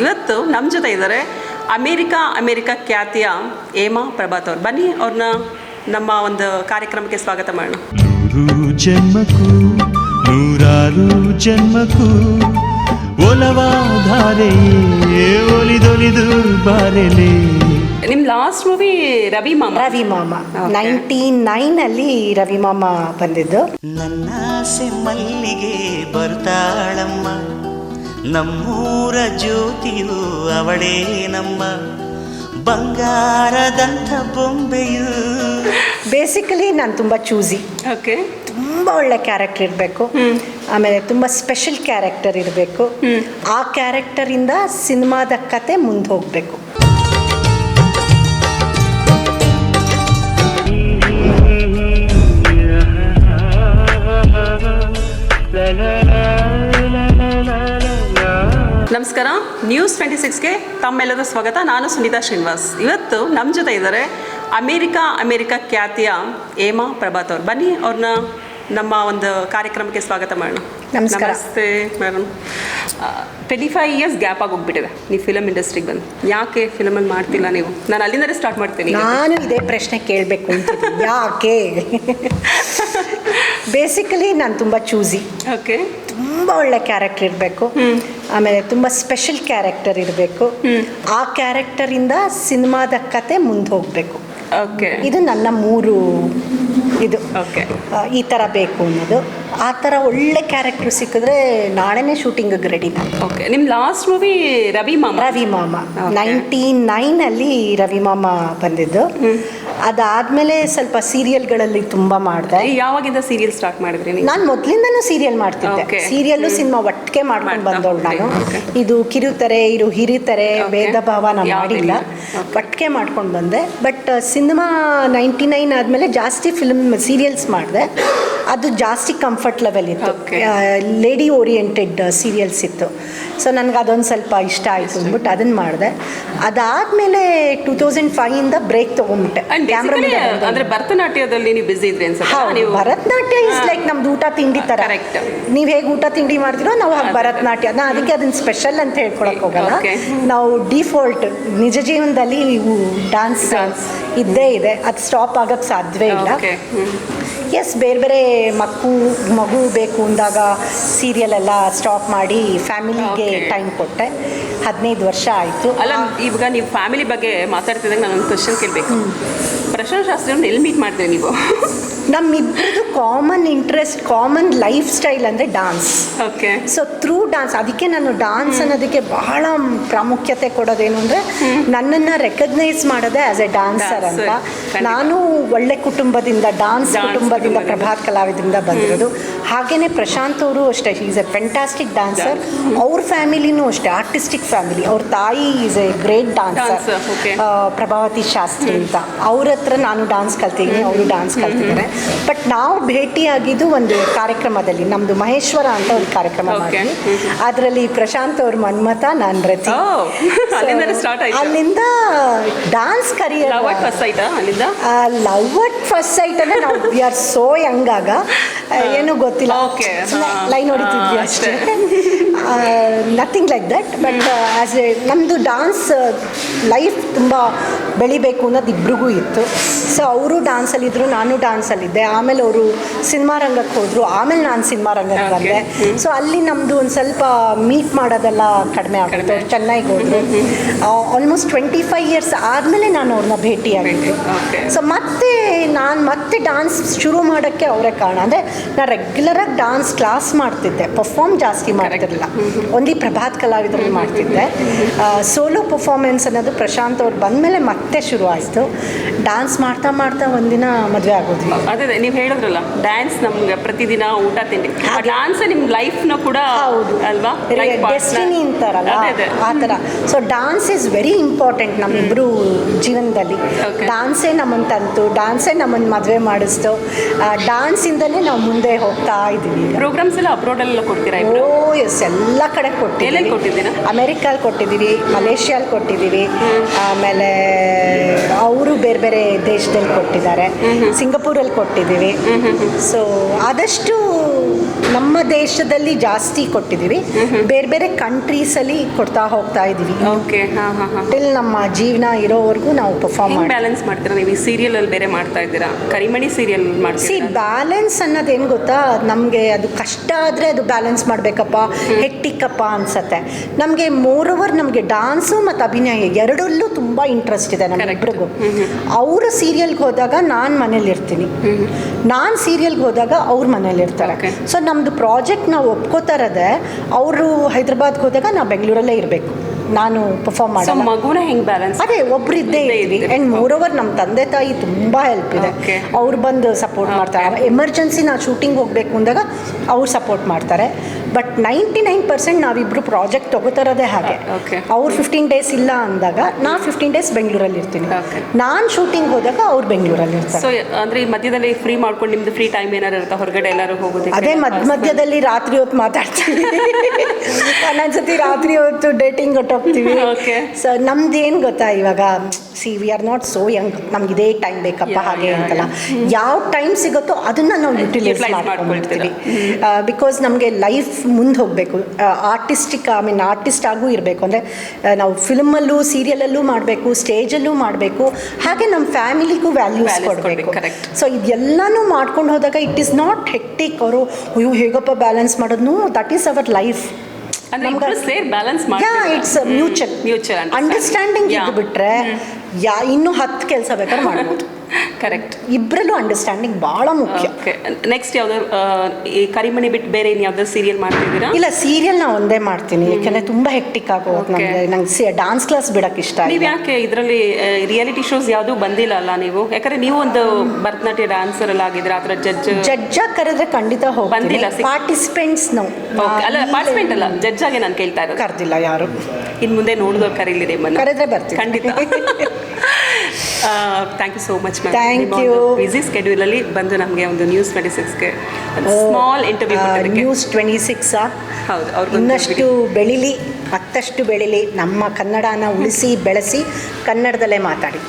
ಇವತ್ತು ನಮ್ಮ ಜೊತೆ ಇದ್ದಾರೆ ಅಮೇರಿಕಾ ಖ್ಯಾತಿಯ ಹೇಮಾ ಪ್ರಭಾತ್ ಅವರು. ಬನ್ನಿ ಅವ್ರನ್ನ ನಮ್ಮ ಒಂದು ಕಾರ್ಯಕ್ರಮಕ್ಕೆ ಸ್ವಾಗತ ಮಾಡೋಣ. ನೂರು ಜನ್ಮಕ್ಕೂ ನೂರಾರು ಜನ್ಮಕ್ಕೂ ಒಲವಾಧಾರೆಯೇ ಒಲಿದೊಲಿದು ಬಾರೆಲೆ. ನಿಮ್ಮ ಲಾಸ್ಟ್ ಮೂವಿ ರವಿ ಮಾಮ 99 ರವಿ ಮಾಮ ಬಂದಿದ್ದು. ನನ್ನ ಆಸೆ ಮಲ್ಲಿಗೆ ಬರ್ತಾಳಮ್ಮ, ನಮ್ಮೂರ ಜ್ಯೋತಿಯು ಅವಳೇ ನಮ್ಮ ಬಂಗಾರದಂಥ ಬೊಂಬೆಯು. ಬೇಸಿಕಲಿ ನಾನು ತುಂಬ ಚೂಸಿ. ಓಕೆ. ತುಂಬ ಒಳ್ಳೆ ಕ್ಯಾರೆಕ್ಟರ್ ಇರಬೇಕು, ಆಮೇಲೆ ತುಂಬ ಸ್ಪೆಷಲ್ ಕ್ಯಾರೆಕ್ಟರ್ ಇರಬೇಕು. ಆ ಕ್ಯಾರೆಕ್ಟರಿಂದ ಸಿನಿಮಾದ ಕತೆ ಮುಂದೆ ಹೋಗಬೇಕು. ನಮಸ್ಕಾರ, ನ್ಯೂಸ್ 26ಗೆ ತಮ್ಮೆಲ್ಲರ ಸ್ವಾಗತ. ನಾನು ಸುನೀತಾ ಶ್ರೀನಿವಾಸ್. ಇವತ್ತು ನಮ್ಮ ಜೊತೆ ಇದ್ದಾರೆ ಅಮೇರಿಕಾ ಖ್ಯಾತಿಯ ಹೇಮಾ ಪ್ರಭಾತ್ ಅವರು. ಬನ್ನಿ ಅವ್ರನ್ನ ನಮ್ಮ ಒಂದು ಕಾರ್ಯಕ್ರಮಕ್ಕೆ ಸ್ವಾಗತ ಮಾಡೋಣ. ನಮಸ್ಕಾರ. ನಮಸ್ತೆ ಮೇಡಮ್. 25 ಇಯರ್ಸ್ ಗ್ಯಾಪ್ ಆಗಿ ಹೋಗ್ಬಿಟ್ಟಿದೆ ನೀವು ಫಿಲಮ್ ಇಂಡಸ್ಟ್ರಿಗೆ ಬಂದು. ಯಾಕೆ ಫಿಲಮಲ್ಲಿ ಮಾಡ್ತಿಲ್ಲ ನೀವು? ನಾನು ಅಲ್ಲಿಂದಲೇ ಸ್ಟಾರ್ಟ್ ಮಾಡ್ತೀನಿ. ನಾನು ಇದೇ ಪ್ರಶ್ನೆ ಕೇಳಬೇಕು ಅಂತಿದ್ದೀನಿ. ಯಾಕೆ? ಬೇಸಿಕಲಿ ನಾನು ತುಂಬ ಚೂಸಿ. ಓಕೆ. ತುಂಬ ಒಳ್ಳೆ ಕ್ಯಾರೆಕ್ಟರ್ ಇರಬೇಕು, ಆಮೇಲೆ ತುಂಬ ಸ್ಪೆಷಲ್ ಕ್ಯಾರೆಕ್ಟರ್ ಇರಬೇಕು. ಆ ಕ್ಯಾರೆಕ್ಟರಿಂದ ಸಿನಿಮಾದ ಕತೆ ಮುಂದೆ ಹೋಗಬೇಕು. ಓಕೆ. ಇದು ನನ್ನ 3 ಇದು. ಓಕೆ. ಈ ಥರ ಬೇಕು ಅನ್ನೋದು. ಆ ಥರ ಒಳ್ಳೆ ಕ್ಯಾರೆಕ್ಟರ್ ಸಿಕ್ಕಿದ್ರೆ ನಾಳೆನೇ ಶೂಟಿಂಗಿಗೆ ರೆಡಿ ನಾನು. ಓಕೆ. ನಿಮ್ಮ ಲಾಸ್ಟ್ ಮೂವಿ ರವಿ ಮಾಮ 99 ರವಿ ಮಾಮ ಬಂದಿದ್ದು. ಅದಾದಮೇಲೆ ಸ್ವಲ್ಪ ಸೀರಿಯಲ್ಗಳಲ್ಲಿ ತುಂಬ ಮಾಡಿದೆ. ಯಾವಾಗಿಂದ ಸೀರಿಯಲ್ ಸ್ಟಾರ್ಟ್ ಮಾಡಿದ್ರಿ ನೀವು? ನಾನು ಮೊದಲಿಂದನೂ ಸೀರಿಯಲ್ ಮಾಡ್ತಿದ್ದೆ. ಸೀರಿಯಲ್ಲು ಸಿನಿಮಾ ಒಟ್ಟಿಗೆ ಮಾಡ್ಕೊಂಡು ಬಂದವಳು ನಾನು. ಇದು ಕಿರುತೆರೆ, ಇದು ಹಿರಿತೆರೆ, ಭೇದ ಭಾವ ನಾನು ಮಾಡಿಲ್ಲ, ಒಟ್ಟಿಗೆ ಮಾಡ್ಕೊಂಡು ಬಂದೆ. ಬಟ್ ಸಿನಿಮಾ 99 ಆದಮೇಲೆ ಜಾಸ್ತಿ ಸೀರಿಯಲ್ಸ್ ಮಾಡಿದೆ. ಅದು ಜಾಸ್ತಿ ಕಂಫರ್ಟ್ ಲೆವೆಲ್ ಇತ್ತು, ಲೇಡಿ ಓರಿಯೆಂಟೆಡ್ ಸೀರಿಯಲ್ಸ್ ಇತ್ತು. ಸೊ ನನಗೆ ಅದೊಂದು ಸ್ವಲ್ಪ ಇಷ್ಟ ಆಯಿತು ಅಂದ್ಬಿಟ್ಟು ಅದನ್ನು ಮಾಡಿದೆ. ಅದಾದಮೇಲೆ 2005 ಬ್ರೇಕ್ ತೊಗೊಂಡ್ಬಿಟ್ಟೆ. ಕ್ಯಾಮ್ರಾ ಅಂದರೆ ಭರತನಾಟ್ಯದಲ್ಲಿ ನೀವು ಬಿಸಿ ಇದ್ರಿ ಅನ್ಸುತ್ತೆ. ಭರತನಾಟ್ಯ ಇಸ್ ಲೈಕ್ ನಮ್ದು ಊಟ ತಿಂಡಿ ಥರ. ನೀವು ಹೇಗೆ ಊಟ ತಿಂಡಿ ಮಾಡ್ತೀರೋ ನಾವು ಹಾಗೆ ಭರತನಾಟ್ಯ. ನಾನು ಅದಕ್ಕೆ ಅದನ್ನು ಸ್ಪೆಷಲ್ ಅಂತ ಹೇಳ್ಕೊಳಕ್ಕೆ ಹೋಗಲ್ಲ. ನಾವು ಡಿಫಾಲ್ಟ್ ನಿಜ ಜೀವನದಲ್ಲಿ ಡ್ಯಾನ್ಸ್ ಇದ್ದೇ ಇದೆ, ಅದು ಸ್ಟಾಪ್ ಆಗೋಕ್ಕೆ ಸಾಧ್ಯವೇ ಇಲ್ಲ. ಎಸ್, ಬೇರೆ ಬೇರೆ ಮಗು ಬೇಕು ಅಂದಾಗ ಸೀರಿಯಲ್ ಎಲ್ಲ ಸ್ಟಾಪ್ ಮಾಡಿ ಫ್ಯಾಮಿಲಿಗೆ ಟೈಮ್ ಕೊಟ್ಟೆ. 15 ವರ್ಷ ಆಯಿತು. ಅಲ್ಲ, ಇವಾಗ ನೀವು ಫ್ಯಾಮಿಲಿ ಬಗ್ಗೆ ಮಾತಾಡ್ತಿದ್ದಾಗ ನಾನು ಒಂದು ಕ್ವಶನ್ ಕೇಳಬೇಕು. ಪ್ರಶಾಂತ್ ಶಾಸ್ತ್ರಿಯವ್ರನ್ನ ಎಲ್ಲಿ ಮೀಟ್ ಮಾಡಿದ್ರಿ ನೀವು? ನಮ್ಮಿಬ್ಬರದು common interest, common lifestyle ಅಂದರೆ dance. Okay. So through dance, ಅದಕ್ಕೆ ನಾನು ಡಾನ್ಸ್ ಅನ್ನೋದಕ್ಕೆ ಬಹಳ ಪ್ರಾಮುಖ್ಯತೆ ಕೊಡೋದೇನು ಅಂದರೆ ನನ್ನನ್ನು ರೆಕಗ್ನೈಸ್ ಮಾಡೋದೇ ಆ್ಯಸ್ ಎ ಡಾನ್ಸರ್ ಅಂತ. ನಾನು ಒಳ್ಳೆ ಕುಟುಂಬದಿಂದ, ಡಾನ್ಸ್ ಕುಟುಂಬದಿಂದ, ಪ್ರಭಾತ್ ಕಲಾವಿದರಿಂದ ಬಂದಿರೋದು. ಹಾಗೆಯೇ ಪ್ರಶಾಂತ್ ಅವರು ಅಷ್ಟೇ, ಈಸ್ ಎ ಫ್ಯಾಂಟಾಸ್ಟಿಕ್ ಡಾನ್ಸರ್. ಅವ್ರ ಫ್ಯಾಮಿಲಿನೂ ಅಷ್ಟೇ ಆರ್ಟಿಸ್ಟಿಕ್ ಫ್ಯಾಮಿಲಿ. ಅವ್ರ ತಾಯಿ is A great dancer, Prabhavati Shastri ಅಂತ. ಅವ್ರ ಹತ್ರ ನಾನು ಡಾನ್ಸ್ ಕಲ್ತಿದ್ದೀನಿ, ಅವರು ಡಾನ್ಸ್ ಕಲ್ತಿದ್ದಾರೆ. ಬಟ್ ನಾವು ಭೇಟಿಯಾಗಿದ್ದು ಒಂದು ಕಾರ್ಯಕ್ರಮದಲ್ಲಿ, ನಮ್ಮದು ಮಹೇಶ್ವರ ಅಂತ ಒಂದು ಕಾರ್ಯಕ್ರಮ ಮಾಡಿದ್ವಿ. ಅದರಲ್ಲಿ ಪ್ರಶಾಂತ್ ಅವ್ರ ಮನ್ಮಥ, ನಾನು ರತಿ. ಅಲ್ಲಿಂದ dance career. Love at first sight ಅಂದರೆ ನಾವು ವಿ ಆರ್ ಸೋ ಯಂಗ್ ಆಗ, ಏನೂ ಗೊತ್ತಿಲ್ಲ, ಲೈನ್ ಹೊಡಿತಿದ್ವಿ ಅಷ್ಟೇ, nothing like that. But as A ನಮ್ಮದು ಡಾನ್ಸ್ ಲೈಫ್ ತುಂಬ ಬೆಳಿಬೇಕು ಅನ್ನೋದು ಇಬ್ರಿಗೂ ಇತ್ತು. ಸೊ ಅವರು ಡ್ಯಾನ್ಸಲ್ಲಿದ್ದರು, ನಾನು ಡ್ಯಾನ್ಸಲ್ಲಿದ್ದೆ. ಆಮೇಲೆ ಅವರು ಸಿನಿಮಾ ರಂಗಕ್ಕೆ ಹೋದರು, ಆಮೇಲೆ ನಾನು ಸಿನಿಮಾ ರಂಗಕ್ಕೆ ಬಂದೆ. ಸೊ ಅಲ್ಲಿ ನಮ್ಮದು ಒಂದು ಸ್ವಲ್ಪ ಮೀಟ್ ಮಾಡೋದೆಲ್ಲ ಕಡಿಮೆ ಆಗುತ್ತೆ. ಅವ್ರು ಚೆನ್ನೈಗೆ ಹೋದರು. ಆಲ್ಮೋಸ್ಟ್ 25 ಇಯರ್ಸ್ ಆದಮೇಲೆ ನಾನು ಅವ್ರನ್ನ ಭೇಟಿಯಾಗಿದ್ದೆ. ಸೊ ನಾನು ಮತ್ತೆ ಡಾನ್ಸ್ ಶುರು ಮಾಡೋಕ್ಕೆ ಅವರೇ ಕಾರಣ. ಅಂದರೆ ನಾನು ರೆಗ್ಯುಲರಾಗಿ ಡಾನ್ಸ್ ಕ್ಲಾಸ್ ಮಾಡ್ತಿದ್ದೆ, ಪರ್ಫಾರ್ಮ್ ಜಾಸ್ತಿ ಮಾಡ್ತಿರಲಿಲ್ಲ. ಒಂದೇ ಪ್ರಭಾತ್ ಕಲಾವಿದರಲ್ಲಿ ಮಾಡ್ತಿದ್ದೆ. ಸೋಲೋ ಪರ್ಫಾರ್ಮೆನ್ಸ್ ಅನ್ನೋದು ಪ್ರಶಾಂತ್ ಅವ್ರು ಬಂದಮೇಲೆ ಮತ್ತೆ ಶುರು ಆಯಿತು. ಡ್ಯಾನ್ಸ್ ಮಾಡ್ತಾ ಒಂದಿನ ಮದುವೆ ಆಗೋದ್ವಿ. ಅದೇ ನೀವು ಹೇಳಿದ್ರಲ್ಲ, ಡ್ಯಾನ್ಸ್ ನಮ್ಗೆ ಪ್ರತಿದಿನ ಊಟ ತಿಂಡಿ, ಆ ಡ್ಯಾನ್ಸ್ ನಿಮ್ಮ ಲೈಫ್ನ ಕೂಡ ಹೌದು ಅಲ್ವಾ, ಡೆಸ್ಟಿನಿ ಅಂತಾರಲ್ಲ ಆ ಥರ. So dance is very important ನಮ್ಮಿಬ್ಬರು ಜೀವನದಲ್ಲಿ. ಡ್ಯಾನ್ಸೇ ನಮ್ಮನ್ನು ತಂತು, ಡ್ಯಾನ್ಸೇ ನಮ್ಮನ್ನು ಮದುವೆ ಮಾಡಿಸ್ತು. ಡ್ಯಾನ್ಸಿಂದಲೇ ನಾವು ಮುಂದೆ ಹೋಗ್ತಾ ಇದ್ದೀವಿ. ಪ್ರೋಗ್ರಾಮ್ಸ್ ಎಲ್ಲ ಅಬ್ರಾಡಲ್ಲೆಲ್ಲ ಕೊಡ್ತೀರಾ? ಎಸ್, ಎಲ್ಲ ಕಡೆ ಕೊಟ್ಟಿದ್ದೀವಿ. ಅಮೆರಿಕಲ್ಲಿ ಕೊಟ್ಟಿದ್ದೀವಿ, ಮಲೇಷ್ಯಲ್ಲಿ ಕೊಟ್ಟಿದ್ದೀವಿ, ಆಮೇಲೆ ಅವರು ಬೇರೆ ಬೇರೆ ದೇಶದಲ್ಲಿ ಕೊಟ್ಟಿದ್ದಾರೆ, ಸಿಂಗಪೂರಲ್ಲಿ ಕೊಟ್ಟಿದ್ದೀವಿ. ಸೊ ಆದಷ್ಟು ನಮ್ಮ ದೇಶದಲ್ಲಿ ಜಾಸ್ತಿ ಕೊಟ್ಟಿದ್ದೀವಿ, ಬೇರೆ ಬೇರೆ ಕಂಟ್ರೀಸಲ್ಲಿ ಕೊಡ್ತಾ ಹೋಗ್ತಾ ಇದ್ದೀವಿ. ಓಕೆ, ಹಾಂ ಹಾಂ ಹಾಂ. ಟಿಲ್ ನಮ್ಮ ಜೀವನ ಇರೋವರೆಗೂ ನಾವು ಪರ್ಫಾರ್ಮ್ ಮಾಡಿ. ಬ್ಯಾಲೆನ್ಸ್ ಮಾಡ್ತೀರಾ ನೀವು? ಈ ಸೀರಿಯಲಲ್ಲಿ ಬೇರೆ ಮಾಡ್ತಾ ಇದ್ದೀರಾ, ಕರಿಮಣಿ ಸೀರಿಯಲ್ ಮಾಡ್ತೀರಾ? ಬ್ಯಾಲೆನ್ಸ್ ಅನ್ನೋದೇನು ಗೊತ್ತಾ, ನಮಗೆ ಅದು ಕಷ್ಟ ಆದರೆ ಅದು ಬ್ಯಾಲೆನ್ಸ್ ಮಾಡಬೇಕಪ್ಪ, ಹೆಟ್ಟಿಕ್ಕಪ್ಪ ಅನ್ಸತ್ತೆ. ನಮಗೆ ಮೋರೋವರ್ ನಮಗೆ ಡಾನ್ಸು ಮತ್ತು ಅಭಿನಯ ಎರಡರಲ್ಲೂ ತುಂಬ ಇಂಟ್ರೆಸ್ಟ್ ಇದೆ ನಮ್ಮಿಬ್ಬರಿಗೂ. ಅವರು ಸೀರಿಯಲ್ಗೆ ಹೋದಾಗ ನಾನು ಮನೇಲಿರ್ತೀನಿ, ನಾನು ಸೀರಿಯಲ್ಗೆ ಹೋದಾಗ ಅವ್ರ ಮನೇಲಿರ್ತಾರೆ. ಸೊ ನಮ್ಮದು ಪ್ರಾಜೆಕ್ಟ್ ನಾವು ಒಪ್ಕೋತಾ ಇರೋದೆ, ಅವರು ಹೈದ್ರಾಬಾದ್ಗೆ ಹೋದಾಗ ನಾವು ಬೆಂಗಳೂರಲ್ಲೇ ಇರಬೇಕು, ನಾನು ಪರ್ಫಾರ್ಮ್ ಮಾಡೋ ಮಗುನ ಹೆಂಗೆ ಬ್ಯಾಲೆನ್ಸ್? ಅದೇ ಒಬ್ರು ಇದ್ದೇ ಇದ್ದೀವಿ. ಆ್ಯಂಡ್ ಮೋರೋವರ್ ನಮ್ಮ ತಂದೆ ತಾಯಿ ತುಂಬ ಹೆಲ್ಪ್ ಇದೆ, ಅವ್ರು ಬಂದು ಸಪೋರ್ಟ್ ಮಾಡ್ತಾರೆ. ಎಮರ್ಜೆನ್ಸಿ ನಾವು ಶೂಟಿಂಗ್ ಹೋಗಬೇಕು ಅಂದಾಗ ಅವ್ರು ಸಪೋರ್ಟ್ ಮಾಡ್ತಾರೆ. ಬಟ್ 99% ನಾವಿಬ್ಬರು ಪ್ರಾಜೆಕ್ಟ್ ತೊಗೋತಾರದೇ ಹಾಗೆ. ಅವ್ರು 15 days ಇಲ್ಲ ಅಂದಾಗ ನಾ 15 days ಬೆಂಗಳೂರಲ್ಲಿ ಇರ್ತೀನಿ, ನಾನು ಶೂಟಿಂಗ್ ಹೋದಾಗ ಅವ್ರು ಬೆಂಗಳೂರಲ್ಲಿ ಇರ್ತಾರೆ. ಸೊ ಅಂದರೆ ಈ ಮಧ್ಯದಲ್ಲಿ ಫ್ರೀ ಮಾಡ್ಕೊಂಡು ನಿಮ್ಮದು ಫ್ರೀ ಟೈಮ್ ಏನಾರು ಇರುತ್ತೆ, ಹೊರಗಡೆ ಎಲ್ಲರೂ ಹೋಗೋದು? ಅದೇ ಮಧ್ಯದಲ್ಲಿ ರಾತ್ರಿ ಹೊತ್ತು ಮಾತಾಡ್ತೀವಿ, ಒಂದೊಂದ್ಸತಿ ರಾತ್ರಿ ಹೊತ್ತು ಡೇಟಿಂಗ್ ಹೊಟ್ಟೋಗ್ತೀವಿ. ಸೊ ನಮ್ದೇನು ಗೊತ್ತಾ, ಇವಾಗ we are not so Young, ನಮ್ಗೆ ಇದೇ ಟೈಮ್ ಬೇಕಪ್ಪ ಹಾಗೆ ಅಂತಲ್ಲ. ಯಾವ ಟೈಮ್ ಸಿಗುತ್ತೋ ಅದನ್ನು ನಾವು ಯುಟಿಲೈಸ್ ಮಾಡ್ಕೊಳ್ತೀವಿ. ಬಿಕಾಸ್ ನಮಗೆ ಲೈಫ್ ಮುಂದೆ ಹೋಗಬೇಕು, ಆರ್ಟಿಸ್ಟ್ ಆಗೂ ಇರಬೇಕು. ಅಂದರೆ ನಾವು ಫಿಲ್ಮಲ್ಲೂ ಸೀರಿಯಲಲ್ಲೂ ಮಾಡಬೇಕು, ಸ್ಟೇಜಲ್ಲೂ ಮಾಡಬೇಕು, ಹಾಗೆ ನಮ್ಮ ಫ್ಯಾಮಿಲಿಗೂ ವ್ಯಾಲ್ಯೂಸ್ ಕೊಡಬೇಕು. ಸೊ ಇದೆಲ್ಲನೂ ಮಾಡ್ಕೊಂಡು ಹೋದಾಗ ಇಟ್ ಈಸ್ ನಾಟ್ ಹೆಕ್ಟಿಕ್. ಅವರು ಅಯ್ಯೋ ಹೇಗಪ್ಪ ಬ್ಯಾಲೆನ್ಸ್ ಮಾಡೋದು? No, that is our life. It's mutual understanding ಇದು ಬಿಟ್ಟರೆ ಇನ್ನೂ 10 ಕೆಲಸ ಬೇಕಾದ್ರೆ ಮಾಡ್ಬೋದು. ಕರೆಕ್ಟ್. ಇಬ್ಬರಲ್ಲೂ ಅಂಡರ್ಸ್ಟ್ಯಾಂಡಿಂಗ್ ಭಾಳ ಮುಖ್ಯ. ನೆಕ್ಸ್ಟ್ ಯಾವ್ದಾದ್ರು ಈ ಕರಿಮಣಿ ಬಿಟ್ಟು ಬೇರೆ ಇನ್ನು ಯಾವ್ದಾದ್ರು ಸೀರಿಯಲ್ ಮಾಡ್ತಿದ್ದೀರಾ? ಇಲ್ಲ, ಸೀರಿಯಲ್ ನಾವು ಒಂದೇ ಮಾಡ್ತೀನಿ, ಯಾಕೆಂದರೆ ತುಂಬ ಹೆಕ್ಟಿಕ್ ಆಗೋದು. ನಂಗೆ ಡಾನ್ಸ್ ಕ್ಲಾಸ್ ಬಿಡೋಕೆ ಇಷ್ಟ. ನೀವು ಯಾಕೆ ಇದರಲ್ಲಿ ರಿಯಾಲಿಟಿ ಶೋಸ್ ಯಾವುದೂ ಬಂದಿಲ್ಲ ಅಲ್ಲ ನೀವು? ಯಾಕಂದ್ರೆ ನೀವು ಒಂದು ಭರತನಾಟ್ಯ ಡಾನ್ಸರ್ ಎಲ್ಲ ಆಗಿದ್ರೆ, ಆ ಥರ ಜಡ್ಜಾಗಿ ಕರೆದ್ರೆ ಖಂಡಿತ ಬಂದಿಲ್ಲ. ಪಾರ್ಟಿಸಿಪೆಂಟ್ಸ್ ನಾವು ಅಲ್ಲ, ಪಾರ್ಟಿಸಿಪೆಂಟ್ ಅಲ್ಲ, ಜಡ್ಜ್ ಆಗಿ ನಾನು ಕೇಳ್ತಾ ಇರೋದು. ಕರೆದಿಲ್ಲ ಯಾರು. ಇನ್ನು ಮುಂದೆ ನೋಡಿದವ್ರು ಕರೀಲಿರಿ, ಕರೆದ್ರೆ ಬರ್ತೀವಿ ಖಂಡಿತ. Thank you so much ma'am. Thank you. Busy ಸ್ಕೆಡ್ಯೂಲಲ್ಲಿ ಬಂದು ನಮಗೆ ಒಂದು ನ್ಯೂಸ್ 26ಗೆ ಸ್ಮಾಲ್ ಇಂಟರ್ವ್ಯೂ ಕೊಟ್ಟಿದ್ದಕ್ಕೆ. ನ್ಯೂಸ್ 26 ಹೌದು, ಅವ್ರು ಇನ್ನಷ್ಟು ಬೆಳೀಲಿ, ಮತ್ತಷ್ಟು ಬೆಳೀಲಿ, ನಮ್ಮ ಕನ್ನಡನ ಉಳಿಸಿ ಬೆಳೆಸಿ ಕನ್ನಡದಲ್ಲೇ ಮಾತಾಡಿ.